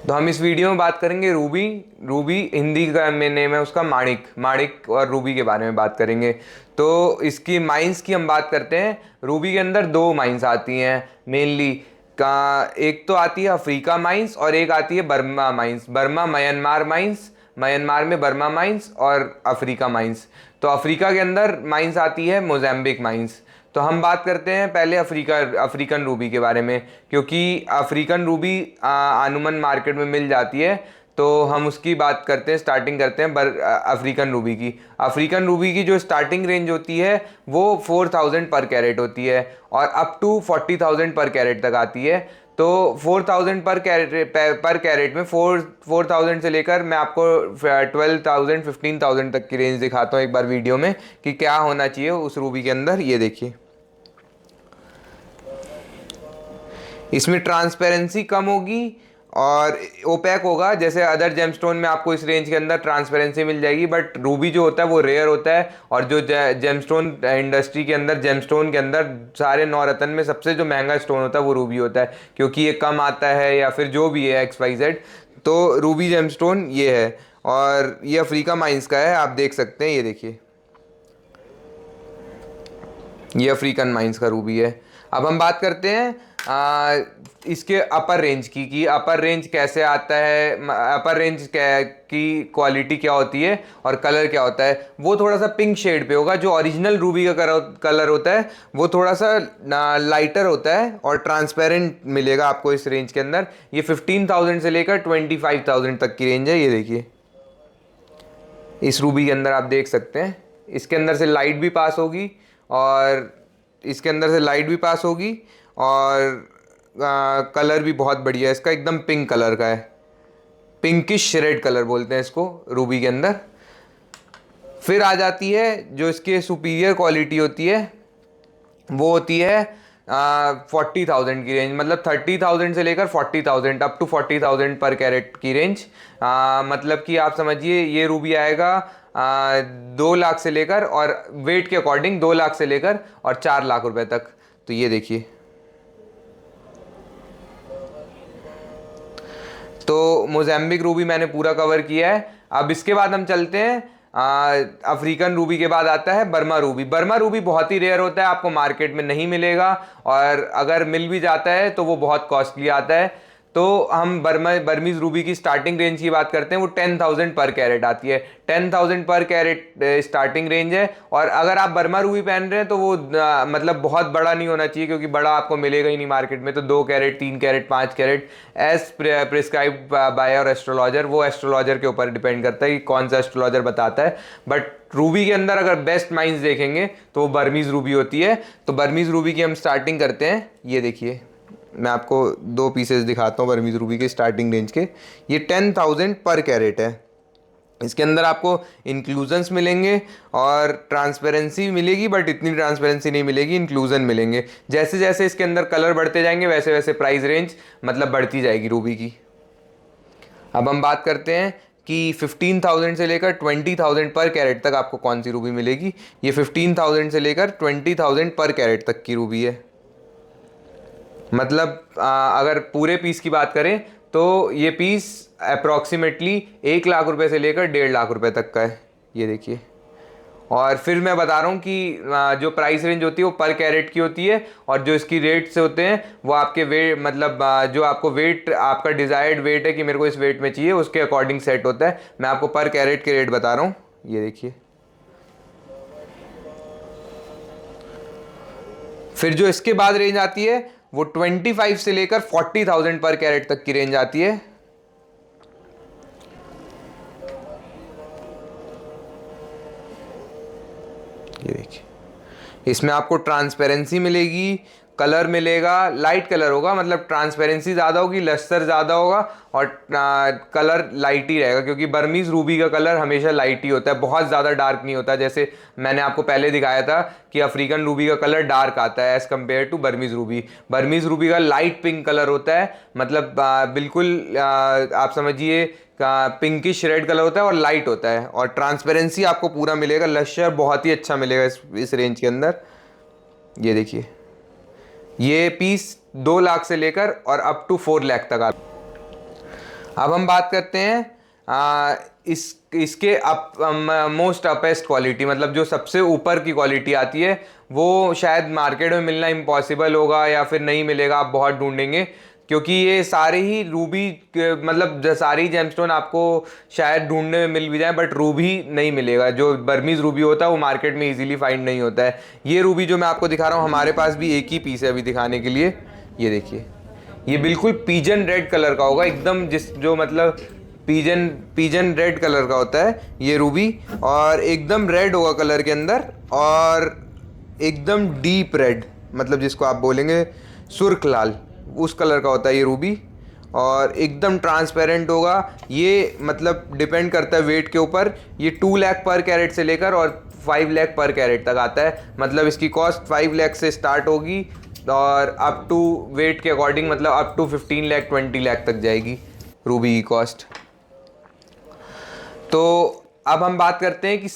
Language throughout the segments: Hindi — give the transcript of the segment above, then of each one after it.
तो हम इस वीडियो में बात करेंगे रूबी। रूबी हिंदी का मेन नेम है उसका माणिक। माणिक और रूबी के बारे में बात करेंगे। तो इसकी माइंस की हम बात करते हैं। रूबी के अंदर दो माइंस आती हैं मेनली का। एक तो आती है अफ्रीका माइंस और एक आती है Burma mines. Burma Myanmar mines, Myanmar में बर्मा माइंस और अफ्रीका माइंस। तो अफ्रीका के अंदर माइंस आती है मोज़ेम्बिक माइंस। तो हम बात करते हैं पहले अफ्रीकन रूबी के बारे में, क्योंकि अफ्रीकन रूबी आनुमन मार्केट में मिल जाती है। तो हम उसकी बात करते हैं, स्टार्टिंग करते हैं अफ्रीकन रूबी की। अफ्रीकन रूबी की जो स्टार्टिंग रेंज होती है वो 4000 पर कैरेट होती है और अप टू 40,000 पर कैरेट तक आती है। तो 4000 पर कैरेट में 4000 से लेकर मैं आपको 12,000 15,000 तक की रेंज दिखाता हूँ एक बार वीडियो में कि क्या होना चाहिए उस रूबी के अंदर। ये देखिए, इसमें ट्रांसपेरेंसी कम होगी और ओपैक होगा। जैसे अदर जेमस्टोन में आपको इस रेंज के अंदर ट्रांसपेरेंसी मिल जाएगी, बट रूबी जो होता है वो रेयर होता है। और जो जेमस्टोन इंडस्ट्री के अंदर, जेमस्टोन के अंदर सारे नौरत्न में सबसे जो महंगा स्टोन होता है वो रूबी होता है, क्योंकि ये कम आता है या फिर जो भी है XYZ। तो रूबी जेमस्टोन ये है और ये अफ्रीका माइंस का है, आप देख सकते हैं। ये देखिए, ये अफ्रीकन माइंस का रूबी है। अब हम बात करते हैं इसके अपर रेंज की, कि अपर रेंज कैसे आता है, अपर रेंज की क्वालिटी क्या होती है और कलर क्या होता है। वो थोड़ा सा पिंक शेड पे होगा। जो ओरिजिनल रूबी का कलर होता है वो थोड़ा सा लाइटर होता है और ट्रांसपेरेंट मिलेगा आपको इस रेंज के अंदर। ये 15,000 से लेकर 25,000 तक की रेंज है। ये देखिए, इस रूबी के अंदर आप देख सकते हैं, इसके अंदर से लाइट भी पास होगी और इसके अंदर से लाइट भी पास होगी और कलर भी बहुत बढ़िया है इसका, एकदम पिंक कलर का है। पिंकिश रेड कलर बोलते हैं इसको रूबी के अंदर। फिर आ जाती है जो इसके सुपीरियर क्वालिटी होती है, वो होती है 40,000 की रेंज। मतलब 30,000 से लेकर 40,000 अप टू 40,000 पर कैरेट की रेंज। मतलब कि आप समझिए ये रूबी आएगा 2 लाख से लेकर, और वेट के अकॉर्डिंग 2 लाख से लेकर और 4 लाख रुपए तक। तो ये देखिए, तो मोज़ेम्बिक रूबी मैंने पूरा कवर किया है। अब इसके बाद हम चलते हैं अफ्रीकन रूबी के बाद आता है बर्मा रूबी। बर्मा रूबी बहुत ही रेयर होता है, आपको मार्केट में नहीं मिलेगा, और अगर मिल भी जाता है तो वो बहुत कॉस्टली आता है। तो हम बर्मीज रूबी की स्टार्टिंग रेंज की बात करते हैं, वो 10,000 पर कैरेट आती है। 10,000 पर कैरेट स्टार्टिंग रेंज है। और अगर आप बर्मा रूबी पहन रहे हैं तो वो मतलब बहुत बड़ा नहीं होना चाहिए, क्योंकि बड़ा आपको मिलेगा ही नहीं मार्केट में। तो 2 carat, 3 carat, 5 carat as prescribe by our astrologer. वो एस्ट्रोलॉजर के ऊपर डिपेंड करता है कि कौन सा एस्ट्रोलॉजर बताता है। बट रूबी के अंदर अगर बेस्ट माइंस देखेंगे तो वो बर्मीज रूबी होती है। तो बर्मीज रूबी की हम स्टार्टिंग करते हैं। ये देखिए, मैं आपको 2 पीसेस दिखाता हूँ बर्मीज रूबी के स्टार्टिंग रेंज के। ये 10,000 पर कैरेट है। इसके अंदर आपको इंक्लूजन्स मिलेंगे और ट्रांसपेरेंसी मिलेगी, बट इतनी ट्रांसपेरेंसी नहीं मिलेगी, इंक्लूजन मिलेंगे। जैसे जैसे इसके अंदर कलर बढ़ते जाएंगे वैसे वैसे प्राइस रेंज मतलब बढ़ती जाएगी रूबी की। अब हम बात करते हैं कि 15,000 से लेकर 20,000 पर कैरेट तक आपको कौन सी रूबी मिलेगी। ये 15,000 से लेकर 20,000 पर कैरेट तक की रूबी है। मतलब अगर पूरे पीस की बात करें तो ये पीस अप्रॉक्सीमेटली 1 लाख रुपए से लेकर 1.5 लाख रुपए तक का है। ये देखिए, और फिर मैं बता रहा हूँ कि जो प्राइस रेंज होती है वो पर कैरेट की होती है, और जो इसकी रेट से होते हैं वो आपके वेट, मतलब जो आपको वेट, आपका डिज़ायर्ड वेट है कि मेरे को इस वेट में चाहिए, उसके अकॉर्डिंग सेट होता है। मैं आपको पर कैरेट के रेट बता रहा हूँ। ये देखिए, फिर जो इसके बाद रेंज आती है वो 25 से लेकर 40,000 पर कैरेट तक की रेंज आती है। ये देखिए, इसमें आपको ट्रांसपेरेंसी मिलेगी, कलर मिलेगा, लाइट कलर होगा, मतलब ट्रांसपेरेंसी ज़्यादा होगी, लस्टर ज़्यादा होगा, और कलर लाइट ही रहेगा, क्योंकि बर्मीज रूबी का कलर हमेशा लाइट ही होता है, बहुत ज़्यादा डार्क नहीं होता। जैसे मैंने आपको पहले दिखाया था कि अफ्रीकन रूबी का कलर डार्क आता है as compare to Burmese ruby. Burmese ruby का लाइट पिंक कलर होता है, मतलब बिल्कुल आप समझिए पिंकिश रेड कलर होता है और लाइट होता है, और ट्रांसपेरेंसी आपको पूरा मिलेगा, लश्यर बहुत ही अच्छा मिलेगा इस रेंज के अंदर। ये देखिए, ये पीस 2 लाख से लेकर और अप टू 4 लाख तक आता। अब हम बात करते हैं इसके मोस्ट अपेस्ट क्वालिटी, मतलब जो सबसे ऊपर की क्वालिटी आती है वो शायद मार्केट में मिलना इम्पॉसिबल होगा या फिर नहीं मिलेगा, आप बहुत ढूंढेंगे, क्योंकि ये सारे ही रूबी मतलब सारी जेमस्टोन आपको शायद ढूंढने में मिल भी जाए, बट रूबी नहीं मिलेगा। जो बर्मीज रूबी होता है वो मार्केट में इजीली फाइंड नहीं होता है। ये रूबी जो मैं आपको दिखा रहा हूँ, हमारे पास भी एक ही पीस है अभी दिखाने के लिए। ये देखिए, ये बिल्कुल पीजन रेड कलर का होगा एकदम, जो मतलब पीजन पीजन रेड कलर का होता है ये रूबी, और एकदम रेड होगा कलर के अंदर, और एकदम डीप रेड, मतलब जिसको आप बोलेंगे सुर्ख लाल, उस कलर का होता है ये रूबी, और एकदम ट्रांसपेरेंट होगा ये। मतलब डिपेंड करता है वेट के ऊपर, ये 2 लाख पर कैरेट से लेकर और 5 लाख पर कैरेट तक आता है। मतलब इसकी कॉस्ट 5 लाख से स्टार्ट होगी और अप टू वेट के अकॉर्डिंग मतलब अप टू 15 लाख 20 लाख तक जाएगी रूबी की कॉस्ट। तो अब हम बात करते हैं कि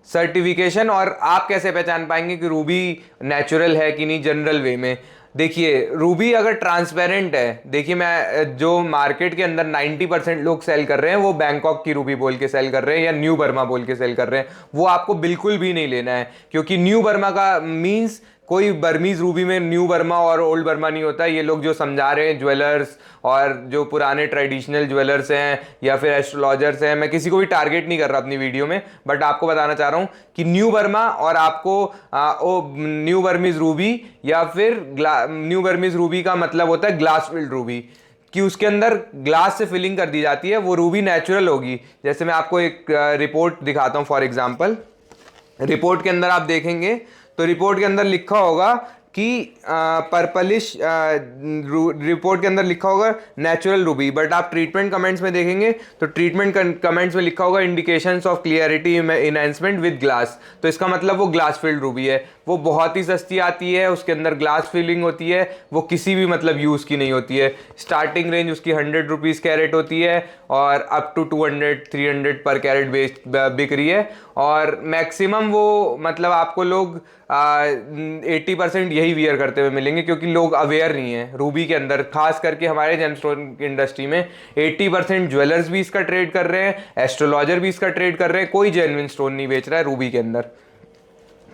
सर्टिफिकेशन और आप कैसे पहचान पाएंगे कि रूबी नेचुरल है कि नहीं जनरल वे में। देखिए, रूबी अगर ट्रांसपेरेंट है, देखिए मैं जो मार्केट के अंदर 90% लोग सेल कर रहे हैं वो बैंकॉक की रूबी बोल के सेल कर रहे हैं या न्यू बर्मा बोल के सेल कर रहे हैं, वो आपको बिल्कुल भी नहीं लेना है, क्योंकि न्यू बर्मा का मीन्स कोई बर्मीज रूबी में न्यू बर्मा और ओल्ड बर्मा नहीं होता। ये लोग जो समझा रहे हैं ज्वेलर्स और जो पुराने ट्रेडिशनल ज्वेलर्स हैं या फिर एस्ट्रोलॉजर्स हैं, मैं किसी को भी टारगेट नहीं कर रहा अपनी वीडियो में, बट आपको बताना चाह रहा हूं कि न्यू बर्मा और आपको न्यू बर्मीज रूबी या फिर न्यू बर्मीज रूबी का मतलब होता है ग्लास फिल्ड रूबी, कि उसके अंदर ग्लास से फिलिंग कर दी जाती है, वो रूबी नेचुरल होगी। जैसे मैं आपको एक रिपोर्ट दिखाता हूं, फॉर एग्जांपल रिपोर्ट के अंदर आप देखेंगे तो रिपोर्ट के अंदर लिखा होगा कि पर्पलिश, रिपोर्ट के अंदर लिखा होगा नेचुरल रूबी, बट आप ट्रीटमेंट कमेंट्स में देखेंगे तो ट्रीटमेंट कमेंट्स में लिखा होगा indications of clarity enhancement with glass. तो इसका मतलब वो ग्लास फिल्ड रूबी है, वो बहुत ही सस्ती आती है, उसके अंदर ग्लास फिलिंग होती है, वो किसी भी मतलब यूज़ की नहीं होती है। स्टार्टिंग रेंज उसकी 100 रुपीज़ कैरेट होती है और अप टू 200-300 पर कैरेट बिक रही है, और मैक्सिमम वो मतलब आपको लोग 80% यही वियर करते हुए मिलेंगे, क्योंकि लोग अवेयर नहीं है रूबी के अंदर। खास करके हमारे जेमस्टोन इंडस्ट्री में 80% ज्वेलर्स भी इसका ट्रेड कर रहे हैं, एस्ट्रोलॉजर भी इसका ट्रेड कर रहे हैं, कोई जेन्युइन स्टोन नहीं बेच रहा है रूबी के अंदर।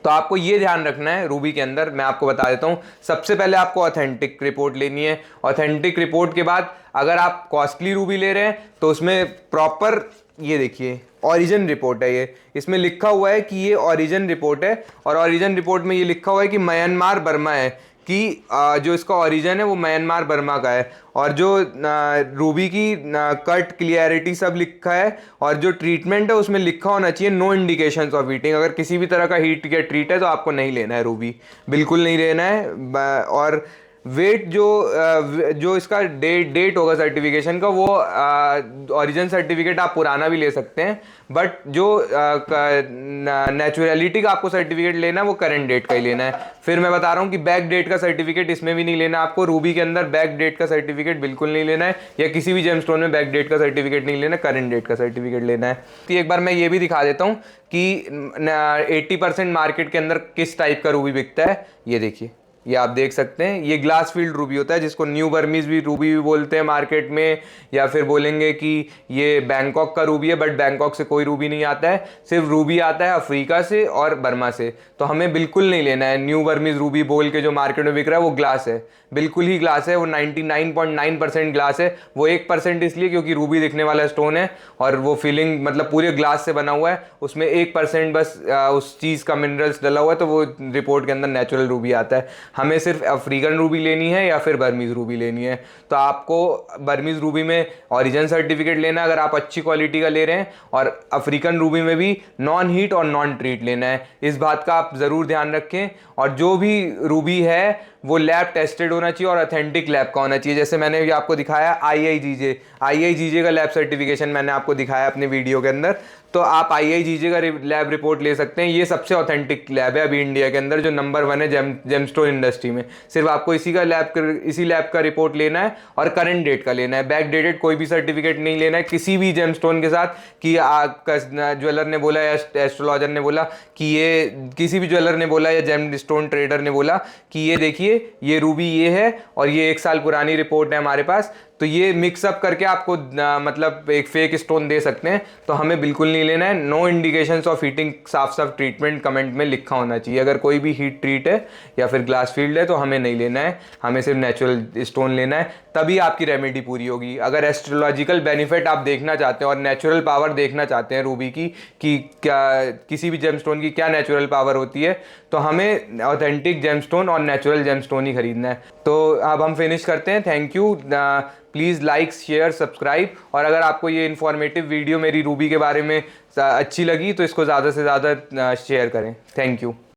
तो आपको ये ध्यान रखना है रूबी के अंदर। मैं आपको बता देता हूँ, सबसे पहले आपको ऑथेंटिक रिपोर्ट लेनी है। ऑथेंटिक रिपोर्ट के बाद अगर आप कॉस्टली रूबी ले रहे हैं तो उसमें प्रॉपर, ये देखिए ओरिजिन रिपोर्ट है, ये इसमें लिखा हुआ है कि ये ओरिजिन रिपोर्ट है, और ओरिजिन रिपोर्ट में ये लिखा हुआ है कि म्यांमार बर्मा है, कि जो इसका ओरिजिन है वो म्यांमार बर्मा का है, और जो रूबी की कट क्लियरिटी सब लिखा है, और जो ट्रीटमेंट है उसमें लिखा होना चाहिए नो इंडिकेशंस ऑफ हीटिंग। अगर किसी भी तरह का हीट या ट्रीट है तो आपको नहीं लेना है रूबी, बिल्कुल नहीं लेना है। और वेट जो इसका डेट होगा सर्टिफिकेशन का, वो ओरिजिन सर्टिफिकेट आप पुराना भी ले सकते हैं, बट जो नेचुरलिटी का आपको सर्टिफिकेट लेना है वो करंट डेट का ही लेना है। फिर मैं बता रहा हूँ कि बैक डेट का सर्टिफिकेट इसमें भी नहीं लेना आपको, रूबी के अंदर बैक डेट का सर्टिफिकेट बिल्कुल नहीं लेना है, या किसी भी जेमस्टोन में बैक डेट का सर्टिफिकेट नहीं लेना, करंट डेट का सर्टिफिकेट लेना है। तो एक बार मैं ये भी दिखा देता हूँ कि 80% मार्केट के अंदर किस टाइप का रूबी बिकता है। ये देखिए, ये आप देख सकते हैं, ये ग्लास फील्ड रूबी होता है, जिसको न्यू बर्मीज भी रूबी भी बोलते हैं मार्केट में, या फिर बोलेंगे कि ये बैंकॉक का रूबी है, बट बैंकॉक से कोई रूबी नहीं आता है, सिर्फ रूबी आता है अफ्रीका से और बर्मा से। तो हमें बिल्कुल नहीं लेना है न्यू बर्मीज रूबी बोल के जो मार्केट में बिक रहा है, वो ग्लास है, बिल्कुल ही ग्लास है, वो 99.9% ग्लास है। वो 1% इसलिए क्योंकि रूबी दिखने वाला स्टोन है और वो फिलिंग मतलब पूरे ग्लास से बना हुआ है, उसमें 1% बस उस चीज़ का मिनरल्स डला हुआ है, तो वो रिपोर्ट के अंदर नेचुरल रूबी आता है। हमें सिर्फ अफ्रीकन रूबी लेनी है या फिर बर्मीज रूबी लेनी है, तो आपको बर्मीज रूबी में ओरिजिन सर्टिफिकेट लेना है अगर आप अच्छी क्वालिटी का ले रहे हैं, और अफ्रीकन रूबी में भी नॉन हीट और नॉन ट्रीट लेना है। इस बात का आप ज़रूर ध्यान रखें, और जो भी रूबी है वो लैब टेस्टेड होना चाहिए और ऑथेंटिक लैब का होना चाहिए। जैसे मैंने भी आपको दिखाया IIGJ का लैब सर्टिफिकेशन मैंने आपको दिखाया अपने वीडियो के अंदर, तो आप IIGJ का लैब रिपोर्ट ले सकते हैं। ये सबसे ऑथेंटिक लैब है अभी इंडिया के अंदर, जो नंबर 1 है जेमस्टोन इंडस्ट्री में। सिर्फ आपको इसी लैब का रिपोर्ट लेना है और करंट डेट का लेना है, बैक डेटेड कोई भी सर्टिफिकेट नहीं लेना है किसी भी जेमस्टोन के साथ, कि ज्वेलर ने बोला या एस्ट्रोलॉजर ने बोला कि ये, किसी भी ज्वेलर ने बोला या जेमस्टोन ट्रेडर ने बोला कि ये देखिए ये रूबी ये है और ये 1 साल पुरानी रिपोर्ट है हमारे पास, तो ये मिक्सअप करके आपको मतलब एक फेक स्टोन दे सकते हैं, तो हमें बिल्कुल नहीं लेना है। नो इंडिकेशंस ऑफ हीटिंग, साफ साफ ट्रीटमेंट कमेंट में लिखा होना चाहिए। अगर कोई भी हीट ट्रीट है या फिर ग्लास फील्ड है तो हमें नहीं लेना है, हमें सिर्फ नेचुरल स्टोन लेना है, तभी आपकी रेमेडी पूरी होगी। अगर एस्ट्रोलॉजिकल बेनिफिट आप देखना चाहते हैं और नेचुरल पावर देखना चाहते हैं रूबी की, कि क्या किसी भी जेमस्टोन की क्या नेचुरल पावर होती है, तो हमें ऑथेंटिक जेमस्टोन और नेचुरल जेमस्टोन ही खरीदना है। तो अब हम फिनिश करते हैं। Thank you. Please like, share, subscribe, और अगर आपको ये इन्फॉर्मेटिव वीडियो मेरी रूबी के बारे में अच्छी लगी तो इसको ज़्यादा से ज़्यादा शेयर करें। Thank you.